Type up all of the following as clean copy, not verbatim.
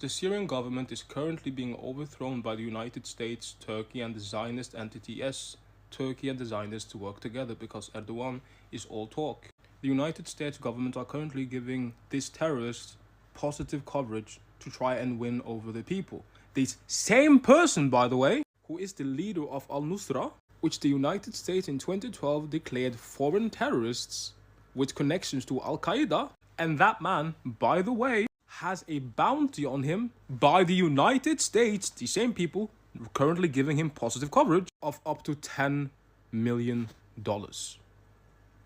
The Syrian government is currently being overthrown by the United States, Turkey, and the Zionist entity. Yes, Turkey and the Zionists to work together because Erdogan is all talk. The United States government are currently giving these terrorists positive coverage to try and win over the people. This same person, by the way, who is the leader of Al-Nusra, which the United States in 2012 declared foreign terrorists with connections to Al-Qaeda, and that man, by the way, has a bounty on him by the United States, the same people currently giving him positive coverage of up to $10 million.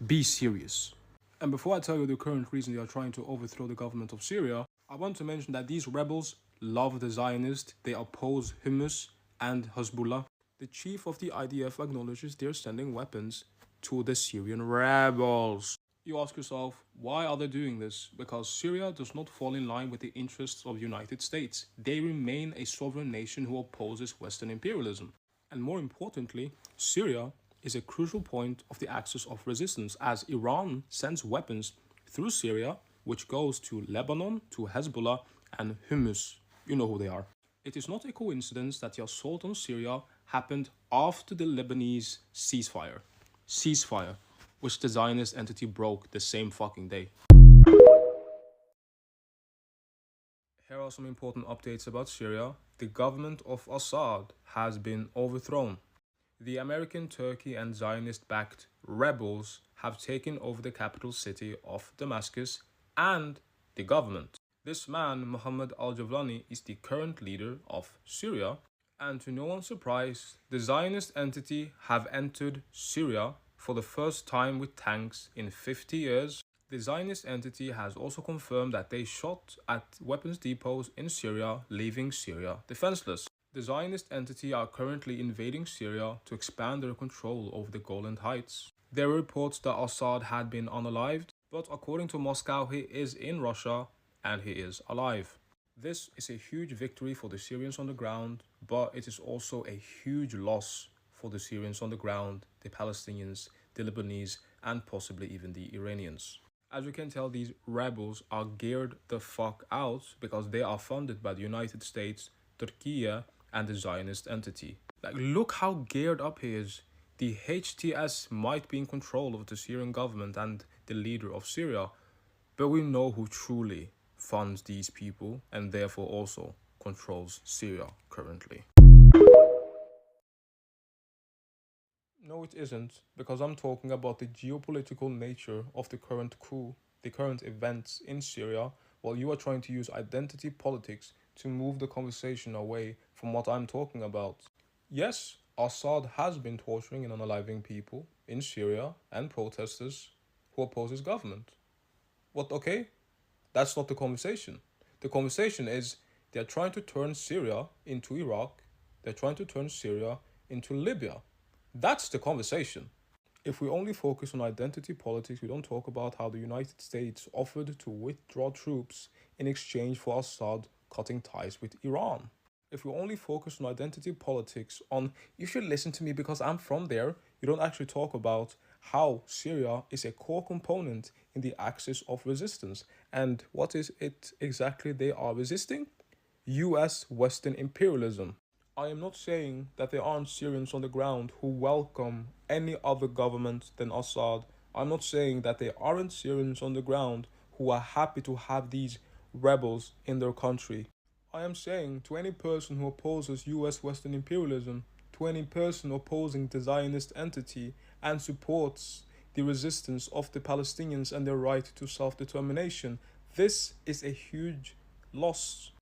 Be serious. And before I tell you the current reason they are trying to overthrow the government of Syria, I want to mention that these rebels love the Zionists, they oppose Hummus and Hezbollah. The chief of the IDF acknowledges they're sending weapons to the Syrian rebels. You ask yourself, why are they doing this? Because Syria does not fall in line with the interests of the United States. They remain a sovereign nation who opposes Western imperialism. And more importantly, Syria is a crucial point of the axis of resistance as Iran sends weapons through Syria, which goes to Lebanon, to Hezbollah, and Hummus. You know who they are. It is not a coincidence that the assault on Syria happened after the Lebanese ceasefire, which the Zionist entity broke the same fucking day. Here are some important updates about Syria. The government of Assad has been overthrown. The American, Turkey, and Zionist-backed rebels have taken over the capital city of Damascus and the government. This man, Mohammed al-Javlani, is the current leader of Syria, and to no one's surprise, the Zionist entity have entered Syria for the first time with tanks in 50 years. The Zionist entity has also confirmed that they shot at weapons depots in Syria, leaving Syria defenseless. The Zionist entity are currently invading Syria to expand their control over the Golan Heights. There are reports that Assad had been unalived, but according to Moscow, he is in Russia and he is alive. This is a huge victory for the Syrians on the ground, but it is also a huge loss for the Syrians on the ground, the Palestinians, the Lebanese, and possibly even the Iranians. As you can tell, these rebels are geared the fuck out because they are funded by the United States, Turkey, and the Zionist entity. Like, look how geared up he is. The HTS might be in control of the Syrian government and the leader of Syria, but we know who truly funds these people and therefore also controls Syria currently. No, it isn't, because I'm talking about the geopolitical nature of the current coup, the current events in Syria, while you are trying to use identity politics to move the conversation away from what I'm talking about. Yes, Assad has been torturing and unaliving people in Syria and protesters who oppose his government. What, okay? That's not the conversation. The conversation is they're trying to turn Syria into Iraq. They're trying to turn Syria into Libya. That's the conversation. If we only focus on identity politics, we don't talk about how the United States offered to withdraw troops in exchange for Assad cutting ties with Iran. If we only focus on identity politics, you should listen to me because I'm from there, you don't actually talk about how Syria is a core component in the axis of resistance. And what is it exactly they are resisting? US Western imperialism. I am not saying that there aren't Syrians on the ground who welcome any other government than Assad. I'm not saying that there aren't Syrians on the ground who are happy to have these rebels in their country. I am saying to any person who opposes US Western imperialism, to any person opposing the Zionist entity and supports the resistance of the Palestinians and their right to self-determination, this is a huge loss.